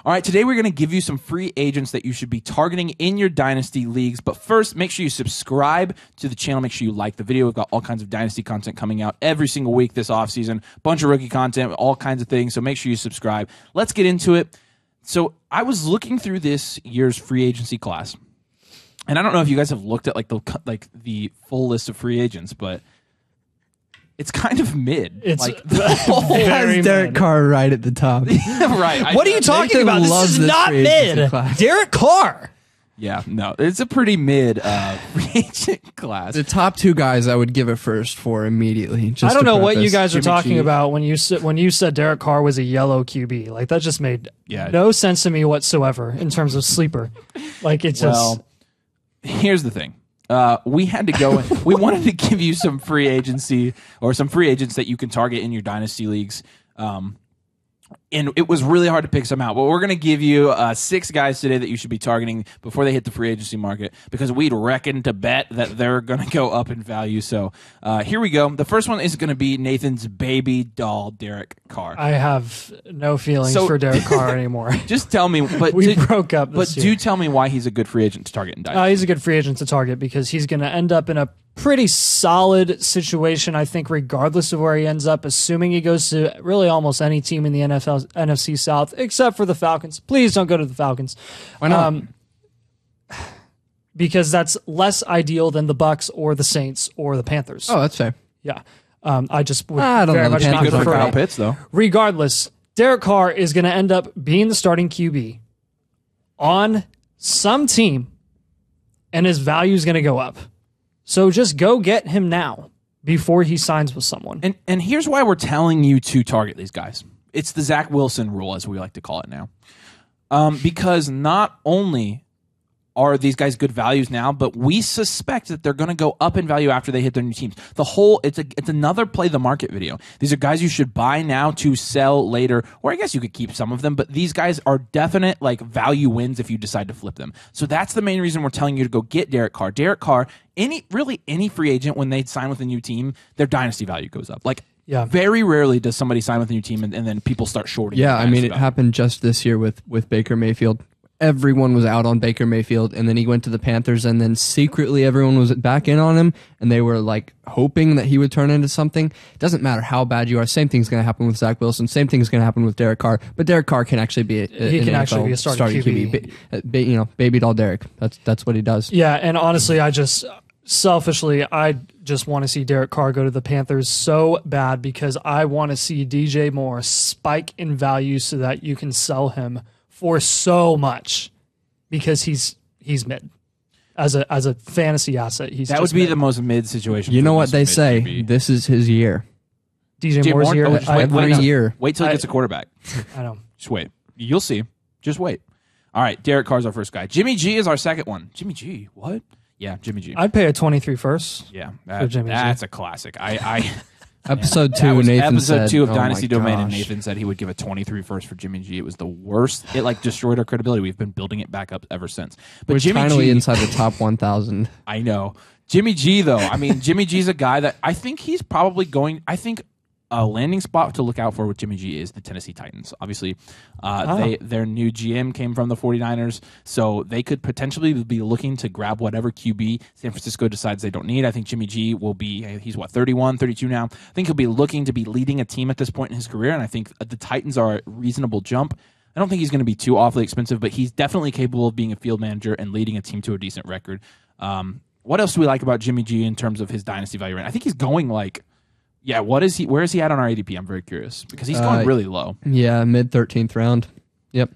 All right, today we're going to give you some free agents that you should be targeting in your Dynasty leagues. But first, make sure you subscribe to the channel. Make sure you like the video. We've got all kinds of Dynasty content coming out every single week this offseason. Bunch of rookie content, all kinds of things. So make sure you subscribe. Let's get into it. So I was looking through this year's free agency class. And I don't know if you guys have looked at the full list of free agents, but it's kind of mid. It's like very Derek Carr right at the top. right. What are you talking about? This is not mid. Derek Carr. Yeah, no, it's a pretty mid free agent class. The top two guys I would give it first for immediately. I don't know what you guys are Jimmy talking G. about when you said Derek Carr was a yellow QB. Like that just made no sense to me whatsoever in terms of sleeper. Like it's just. Here's the thing. We had to go. We wanted to give you some free agency or some free agents that you can target in your Dynasty leagues. And it was really hard to pick some out. But we're going to give you 6 guys today that you should be targeting before they hit the free agency market because we'd reckon to bet that they're going to go up in value. So here we go. The first one is going to be Nathan's baby doll, Derek Carr. I have no feelings for Derek Carr anymore. Just tell me. But we broke up this But do tell me why he's a good free agent to target in Dynasty. He's a good free agent to target because he's going to end up in a pretty solid situation, I think, regardless of where he ends up, assuming he goes to really almost any team in the NFC South, except for the Falcons. Please don't go to the Falcons. Why not? Because that's less ideal than the Bucs or the Saints or the Panthers. Oh, that's fair. Yeah. I just would I don't very know. much The not Panthers good for prefer Kyle it. Pitts, though. Regardless, Derek Carr is going to end up being the starting QB on some team, and his value is going to go up. So just go get him now before he signs with someone. And here's why we're telling you to target these guys. It's the Zach Wilson rule, as we like to call it now. Because not only are these guys good values now, but we suspect that they're going to go up in value after they hit their new teams. It's another play the market video. These are guys you should buy now to sell later, or I guess you could keep some of them, but these guys are definite value wins if you decide to flip them. So that's the main reason we're telling you to go get Derek Carr. Derek Carr, any free agent, when they sign with a new team, their dynasty value goes up. Very rarely does somebody sign with a new team and then people start shorting. Yeah, I mean, it happened just this year with Baker Mayfield. Everyone was out on Baker Mayfield, and then he went to the Panthers, and then secretly everyone was back in on him, and they were hoping that he would turn into something. It doesn't matter how bad you are. Same thing's going to happen with Zach Wilson. Same thing's going to happen with Derek Carr. But Derek Carr can actually be actually be a starting QB. Baby doll Derek. That's what he does. Yeah, and honestly, I just want to see Derek Carr go to the Panthers so bad because I want to see DJ Moore spike in value so that you can sell him for so much because he's mid as a fantasy asset. That would be the most mid situation. You know what they say? QB. This is his year. DJ Moore's year. Every year. Wait till he gets a quarterback. I know. Just wait. You'll see. Just wait. All right, Derek Carr's our first guy. Jimmy G is our second one. Jimmy G, what? Yeah, Jimmy G. I'd pay a 23 first. Yeah, Jimmy G. That's a classic. Episode 2, Nathan said. Episode 2 of oh Dynasty my Domain, and gosh. Nathan said he would give a 23 first for Jimmy G. It was the worst. It destroyed our credibility. We've been building it back up ever since. But We're Jimmy finally G, inside the top 1,000. I know. Jimmy G, though. I mean, Jimmy G's a guy that I think he's probably going. I think a landing spot to look out for with Jimmy G is the Tennessee Titans. Obviously, their new GM came from the 49ers, so they could potentially be looking to grab whatever QB San Francisco decides they don't need. I think Jimmy G will be, he's 31, 32 now. I think he'll be looking to be leading a team at this point in his career, and I think the Titans are a reasonable jump. I don't think he's going to be too awfully expensive, but he's definitely capable of being a field manager and leading a team to a decent record. What else do we like about Jimmy G in terms of his dynasty value? I think he's going yeah, where is he at on our ADP? I'm very curious because he's going really low. Yeah, mid 13th round. Yep.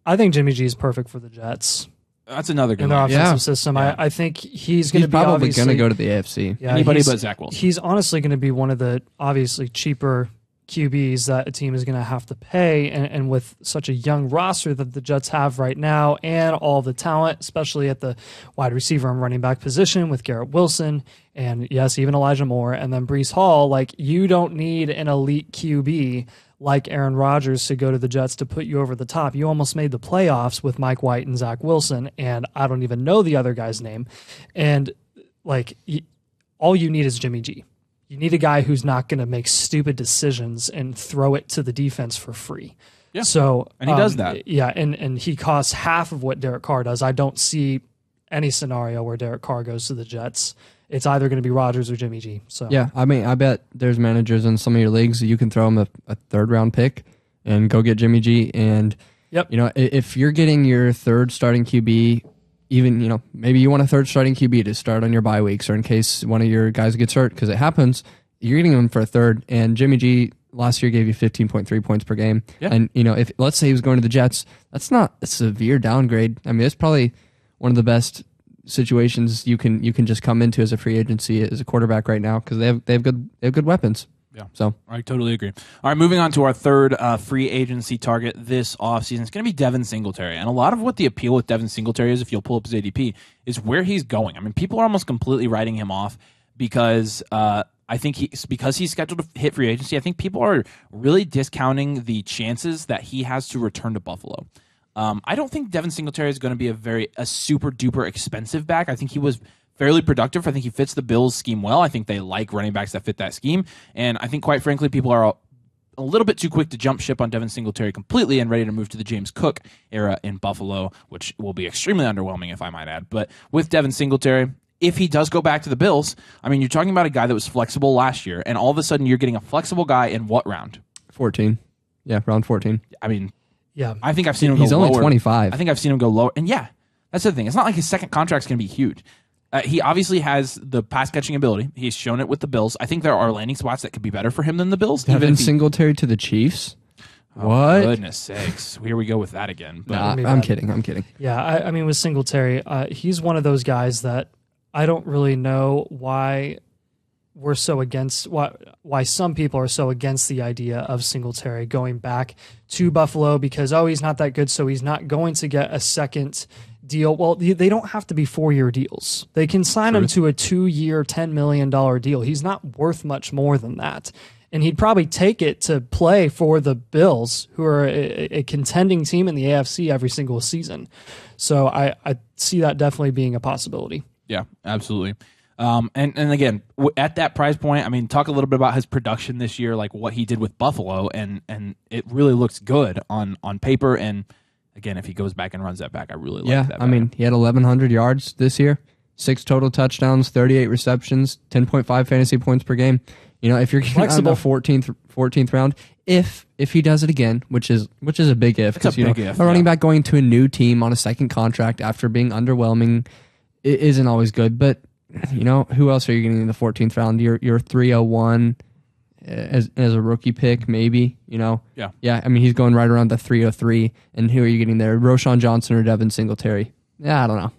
I think Jimmy G is perfect for the Jets. That's another good in their one. offensive system. Yeah. I think he's going to be probably going to go to the AFC. Yeah, anybody but Zach Wilson. He's honestly going to be one of the obviously cheaper QBs that a team is going to have to pay, and with such a young roster that the Jets have right now and all the talent, especially at the wide receiver and running back position with Garrett Wilson and, yes, even Elijah Moore and then Breece Hall, you don't need an elite QB like Aaron Rodgers to go to the Jets to put you over the top. You almost made the playoffs with Mike White and Zach Wilson, and I don't even know the other guy's name. And, all you need is Jimmy G. You need a guy who's not going to make stupid decisions and throw it to the defense for free. Yeah. So and he does that. Yeah, and he costs half of what Derek Carr does. I don't see any scenario where Derek Carr goes to the Jets. It's either going to be Rodgers or Jimmy G. So yeah, I mean, I bet there's managers in some of your leagues that you can throw him a third round pick and go get Jimmy G. And you know, if you're getting your third starting QB, even, you know, maybe you want a third starting QB to start on your bye weeks or in case one of your guys gets hurt, because it happens. You're getting him for a third, and Jimmy G last year gave you 15.3 points per game. Yeah. And, you know, if let's say he was going to the Jets, that's not a severe downgrade. I mean, it's probably one of the best situations you can just come into as a free agency as a quarterback right now, because they have good weapons. Yeah. So I totally agree. All right, moving on to our third free agency target this offseason. It's going to be Devin Singletary. And a lot of what the appeal with Devin Singletary is, if you'll pull up his ADP, is where he's going. I mean, people are almost completely writing him off because I think he's scheduled to hit free agency. I think people are really discounting the chances that he has to return to Buffalo. I don't think Devin Singletary is going to be a super duper expensive back. I think he was fairly productive. I think he fits the Bills scheme well. I think they like running backs that fit that scheme. And I think, quite frankly, people are a little bit too quick to jump ship on Devin Singletary completely and ready to move to the James Cook era in Buffalo, which will be extremely underwhelming, if I might add. But with Devin Singletary, if he does go back to the Bills, I mean, you're talking about a guy that was flexible last year, and all of a sudden you're getting a flexible guy in what round? 14. Yeah, round 14. I mean, yeah, I think I've seen him go lower. He's only 25. I think I've seen him go lower. And yeah, that's the thing. It's not like his second contract's going to be huge. He obviously has the pass-catching ability. He's shown it with the Bills. I think there are landing spots that could be better for him than the Bills. Devin Singletary to the Chiefs? Oh, what? Goodness sakes. Here we go with that again. But Nah, I'm kidding. Yeah, I mean, with Singletary, he's one of those guys that I don't really know why we're so against, why some people are so against the idea of Singletary going back to Buffalo because, he's not that good, so he's not going to get a second deal. Well, they don't have to be 4-year deals. They can sign him to a 2-year, $10 million deal. He's not worth much more than that. And he'd probably take it to play for the Bills, who are a contending team in the AFC every single season. So I see that definitely being a possibility. Yeah, absolutely. And again, at that price point, I mean, talk a little bit about his production this year, like what he did with Buffalo, and it really looks good on paper. And again, if he goes back and runs that back, I really like that. I mean, he had 1,100 yards this year, 6 total touchdowns, 38 receptions, 10.5 fantasy points per game. You know, if you're getting on the 14th round, if he does it again, which is a big if, because a running back going to a new team on a second contract after being underwhelming isn't always good. But you know, who else are you getting in the 14th round? You're 301 as a rookie pick, maybe. You know, yeah. I mean, he's going right around the 303. And who are you getting there? Roshan Johnson or Devin Singletary? Yeah, I don't know.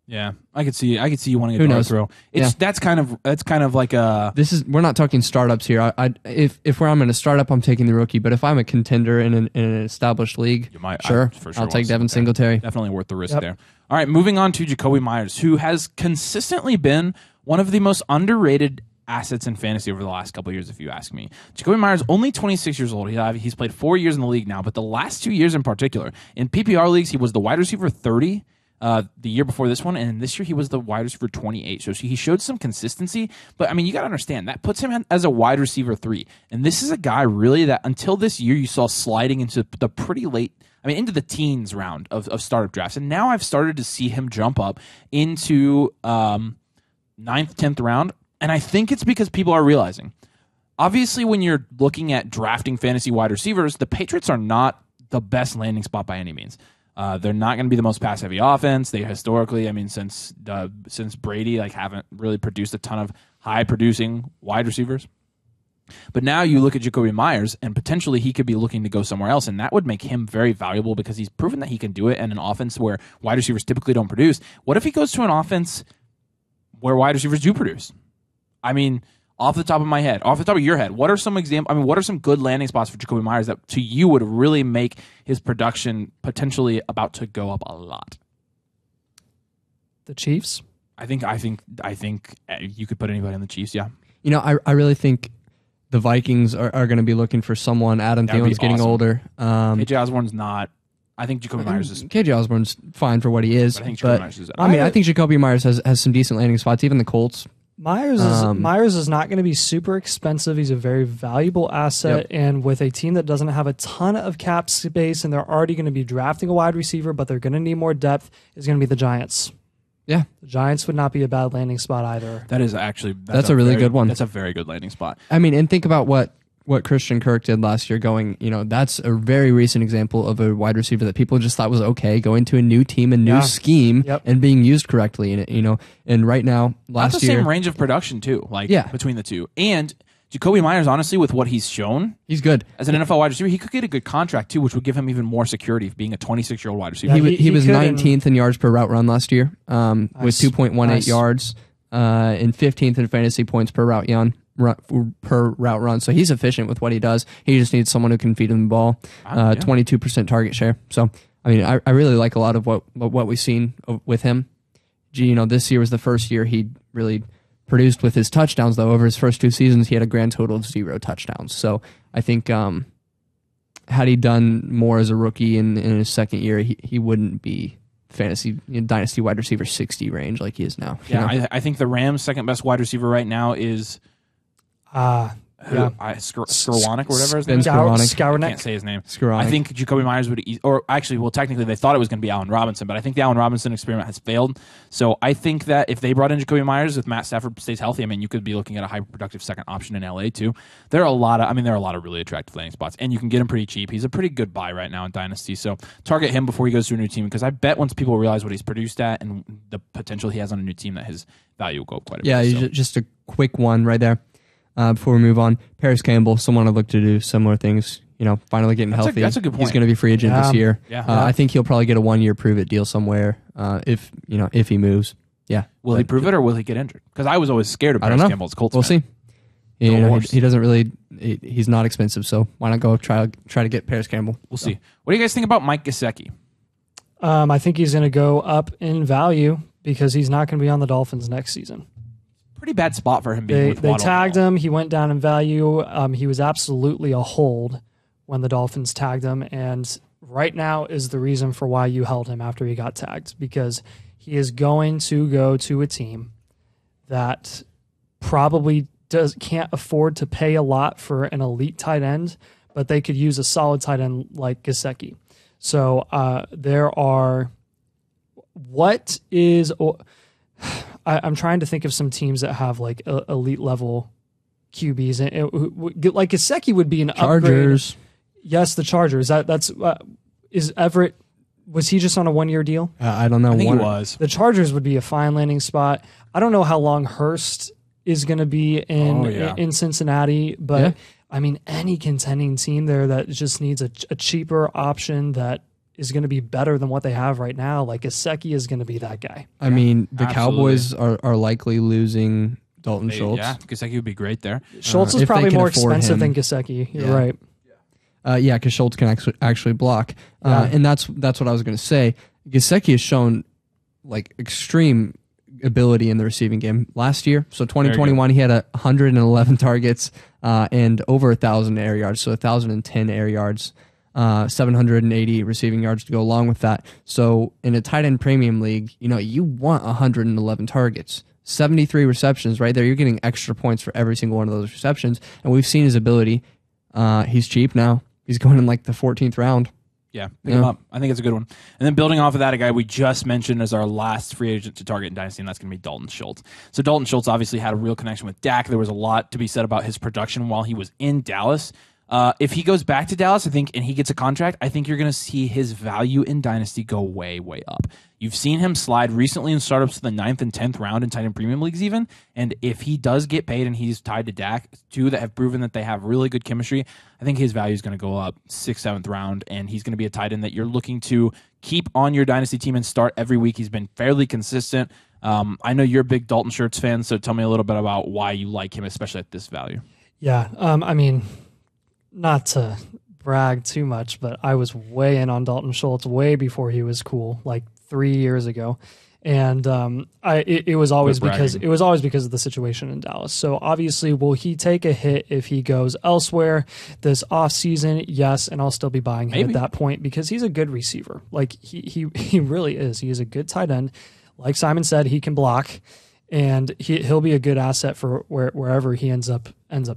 Yeah, I could see you wanting a dart throw. That's kind of like a. We're not talking startups here. If I'm in a startup, I'm taking the rookie. But if I'm a contender in an established league, I'll take Devin Singletary. Definitely worth the risk there. All right, moving on to Jakobi Meyers, who has consistently been one of the most underrated assets in fantasy over the last couple of years, if you ask me. Jakobi Meyers, only 26 years old. He's played 4 years in the league now, but the last 2 years in particular, in PPR leagues, he was the wide receiver 30 the year before this one, and this year he was the wide receiver 28. So he showed some consistency, but I mean, you got to understand, that puts him as a wide receiver 3. And this is a guy really that until this year you saw sliding into the pretty late, into the teens round of startup drafts. And now I've started to see him jump up into 9th, 10th round. And I think it's because people are realizing, obviously, when you're looking at drafting fantasy wide receivers, the Patriots are not the best landing spot by any means. They're not going to be the most pass-heavy offense. They historically, since Brady, haven't really produced a ton of high-producing wide receivers. But now you look at Jakobi Meyers, and potentially he could be looking to go somewhere else, and that would make him very valuable because he's proven that he can do it in an offense where wide receivers typically don't produce. What if he goes to an offense where wide receivers do produce? Off the top of your head, what are some what are some good landing spots for Jakobi Meyers that to you would really make his production potentially about to go up a lot? The Chiefs? I think you could put anybody on the Chiefs, yeah. You know, I really think the Vikings are going to be looking for someone. Adam Thielen's getting older. KJ Osborne's not. I think Jakobi Meyers is. KJ Osborne's fine for what he is. But I think Jakobi Meyers is. I think Jakobi Meyers has some decent landing spots. Even the Colts Meyers is not going to be super expensive. He's a very valuable asset, and with a team that doesn't have a ton of cap space, and they're already going to be drafting a wide receiver, but they're going to need more depth, is going to be the Giants. Yeah, the Giants would not be a bad landing spot either. That is actually that's a really good one. That's a very good landing spot. I mean, and think about what Christian Kirk did last year. That's a very recent example of a wide receiver that people just thought was okay, going to a new team, a new scheme, and being used correctly in it. And right now, last year, same range of production too. Between the two, and Jakobi Meyers, honestly, with what he's shown, he's good as an NFL wide receiver. He could get a good contract too, which would give him even more security of being a 26-year-old wide receiver. He was 19th in yards per route run last year, with 2.18 yards, and 15th in fantasy points per route run. So he's efficient with what he does. He just needs someone who can feed him the ball. 22% target share. So I mean, I really like a lot of what we've seen with him. This year was the first year he really produced with his touchdowns, though. Over his first 2 seasons, he had a grand total of 0 touchdowns. So I think had he done more as a rookie in his second year, he wouldn't be fantasy dynasty wide receiver 60 range like he is now. I think the Rams' second best wide receiver right now is Skowronek or whatever his name is. Skowronek. I can't say his name. Skowronek. I think Jakobi Meyers would, technically they thought it was going to be Allen Robinson, but I think the Allen Robinson experiment has failed. So I think that if they brought in Jakobi Meyers, if Matt Stafford stays healthy, I mean, you could be looking at a hyper-productive second option in LA too. There are a lot of really attractive landing spots, and you can get him pretty cheap. He's a pretty good buy right now in Dynasty. So target him before he goes to a new team, because I bet once people realize what he's produced at and the potential he has on a new team, that his value will go up quite a bit. Yeah, just a quick one right there. Before we move on, Paris Campbell, someone I'd look to do similar things. Finally getting healthy. That's a good point. He's going to be free agent this year. Yeah. I think he'll probably get a 1-year prove-it deal somewhere if he moves. Yeah. Will he prove it or will he get injured? Because I was always scared of Paris Campbell as Colts. We'll see. He doesn't really. He's not expensive, so why not go try to get Paris Campbell? We'll see. What do you guys think about Mike Gesicki? I think he's going to go up in value because he's not going to be on the Dolphins next season. Pretty bad spot for him being with Waddle. They tagged him. He went down in value. He was absolutely a hold when the Dolphins tagged him, and right now is the reason for why you held him after he got tagged, because he is going to go to a team that probably can't afford to pay a lot for an elite tight end, but they could use a solid tight end like Gesicki. So I'm trying to think of some teams that have like elite level QBs, and like Gesicki would be an Chargers. Upgrade. Yes, the Chargers. Is Everett? Was he just on a 1-year deal? I don't know. I think he was. The Chargers would be a fine landing spot. I don't know how long Hurst is going to be in Cincinnati, but I mean, any contending team there that just needs a cheaper option that is going to be better than what they have right now, like Gesicki is going to be that guy. I mean, the Cowboys are likely losing Dalton Schultz. Yeah, Gesicki would be great there. Schultz is probably more expensive than Gesicki. You're right. Because Schultz can actually block. And that's what I was going to say. Gesicki has shown like extreme ability in the receiving game last year. So 2021, he had 111 targets and over 1,000 air yards. So 1,010 air yards. 780 receiving yards to go along with that. So in a tight end premium league, you want 111 targets, 73 receptions right there. You're getting extra points for every single one of those receptions. And we've seen his ability. He's cheap now. He's going in like the 14th round. Yeah, pick him up. I think it's a good one. And then building off of that, a guy we just mentioned as our last free agent to target in Dynasty, and that's going to be Dalton Schultz. So Dalton Schultz obviously had a real connection with Dak. There was a lot to be said about his production while he was in Dallas. If he goes back to Dallas, I think, and he gets a contract, I think you're going to see his value in Dynasty go way, way up. You've seen him slide recently in startups to the 9th and 10th round in tight end premium leagues even, and if he does get paid and he's tied to Dak, two that have proven that they have really good chemistry, I think his value is going to go up 6th, 7th round, and he's going to be a tight end that you're looking to keep on your Dynasty team and start every week. He's been fairly consistent. I know you're a big Dalton Schultz fan, so tell me a little bit about why you like him, especially at this value. Yeah, I mean, not to brag too much, but I was way in on Dalton Schultz way before he was cool, like 3 years ago, and it was always because of the situation in Dallas. So obviously, will he take a hit if he goes elsewhere this offseason? Yes, and I'll still be buying him at that point because he's a good receiver. Like he really is. He is a good tight end. Like Simon said, he can block. and he'll be a good asset for wherever he ends up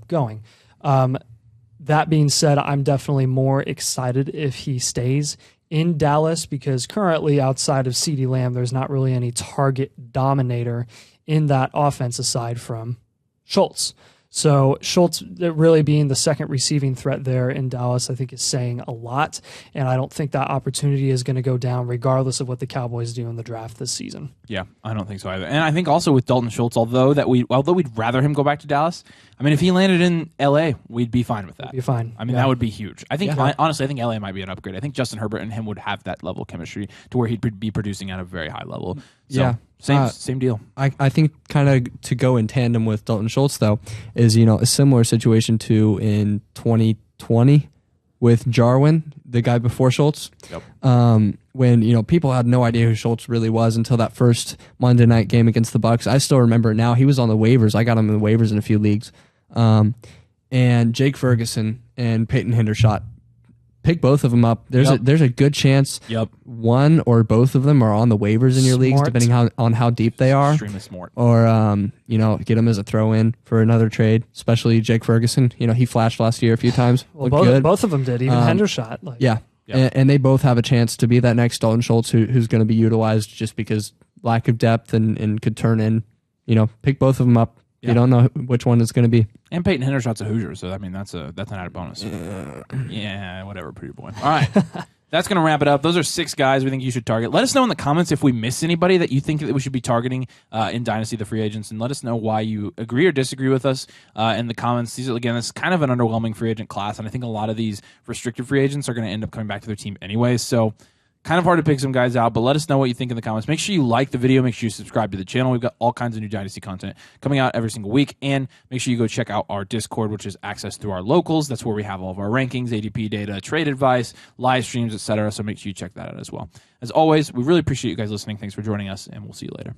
going. That being said, I'm definitely more excited if he stays in Dallas because currently outside of CeeDee Lamb, there's not really any target dominator in that offense aside from Schultz. So Schultz really being the second receiving threat there in Dallas, I think is saying a lot. And I don't think that opportunity is going to go down regardless of what the Cowboys do in the draft this season. Yeah, I don't think so either. And I think also with Dalton Schultz, although we'd rather him go back to Dallas, I mean, if he landed in LA, we'd be fine with that. We'd be fine. I mean, that would be huge. I think, honestly, I think LA might be an upgrade. I think Justin Herbert and him would have that level of chemistry to where he'd be producing at a very high level. So, same deal. I think kind of to go in tandem with Dalton Schultz, though, is, a similar situation to in 2020 with Jarwin, the guy before Schultz. Yep. When, people had no idea who Schultz really was until that first Monday night game against the Bucs. I still remember it now. He was on the waivers. I got him in the waivers in a few leagues. And Jake Ferguson and Peyton Hendershot, pick both of them up. There's a good chance one or both of them are on the waivers in your leagues, depending on how deep they are. Extremely smart. Or get them as a throw-in for another trade, especially Jake Ferguson. He flashed last year a few times. Well, both of them did, even Hendershot. And they both have a chance to be that next Dalton Schultz who's going to be utilized just because lack of depth and could turn in. Pick both of them up. You don't know which one it's going to be. And Peyton Hendershot's a Hoosier, so I mean that's an added bonus. Yeah, whatever, pretty boy. All right, that's going to wrap it up. Those are 6 guys we think you should target. Let us know in the comments if we miss anybody that you think that we should be targeting in Dynasty, the free agents, and let us know why you agree or disagree with us in the comments. This is kind of an underwhelming free agent class, and I think a lot of these restricted free agents are going to end up coming back to their team anyways. So kind of hard to pick some guys out, but let us know what you think in the comments. Make sure you like the video. Make sure you subscribe to the channel. We've got all kinds of new Dynasty content coming out every single week. And make sure you go check out our Discord, which is access through our locals. That's where we have all of our rankings, ADP data, trade advice, live streams, etc. So make sure you check that out as well. As always, we really appreciate you guys listening. Thanks for joining us, and we'll see you later.